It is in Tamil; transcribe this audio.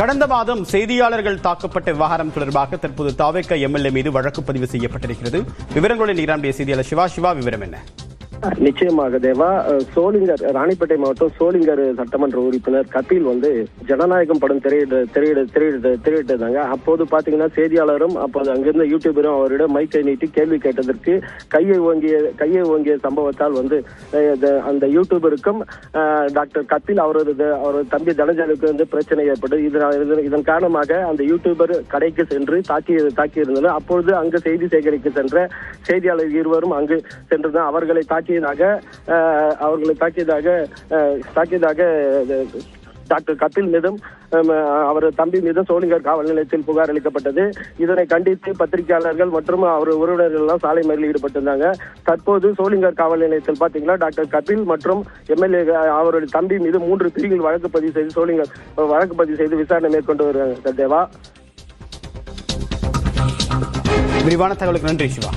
கடந்த மாதம் செய்தியாளர்கள் தாக்கப்பட்ட விவகாரம் தொடர்பாக தற்போது தாவேக எம்எல்ஏ மீது வழக்கு பதிவு செய்யப்பட்டிருக்கிறது. விவரங்களுடன் நம்முடைய செய்தியாளர் சிவா விவரம் என்ன? நிச்சயமாக தேவா, சோளிங்கர் ராணிப்பேட்டை மாவட்டம் சோளிங்கர் சட்டமன்ற உறுப்பினர் கபில் ஜனநாயகம் படம் திரையிட்டிருந்தாங்க. அப்போது பாத்தீங்கன்னா செய்தியாளரும் அப்போது அங்கிருந்த யூடியூபரும் அவரிடம் மைக்கை நீட்டி கேள்வி கேட்டதற்கு கையை ஓங்கிய சம்பவத்தால் அந்த யூடியூபருக்கும் டாக்டர் கபில் அவரது தம்பி தனஞ்சனுக்கு பிரச்சனை ஏற்பட்டது. இதன் காரணமாக அந்த யூடியூபர் கடைக்கு சென்று தாக்கியிருந்தனர். அப்பொழுது அங்கு செய்தி சேகரிக்க சென்ற செய்தியாளர் இருவரும் அங்கு சென்றனர். அவர்களை தாக்கியதாக டாக்டர் கபில் மீதும் அவரது தம்பி மீதும் சோளிங்கர் காவல் நிலையத்தில் புகார் அளிக்கப்பட்டது. இதனை கண்டித்து பத்திரிகையாளர்கள் மற்றும் அவர் உறவினர்கள் எல்லாம் சாலை மறியலில் ஈடுபட்டிருந்தாங்க. தற்போது சோளிங்கர் காவல் நிலையத்தில் பாத்தீங்கன்னா டாக்டர் கபில் மற்றும் எம்எல்ஏ அவருடைய தம்பி மீது 3 பிரிவில் வழக்கு பதிவு செய்து விசாரணை மேற்கொண்டு வருகிறாங்க. தேவா, விரிவான தகவலுக்கு நன்றி சிவா.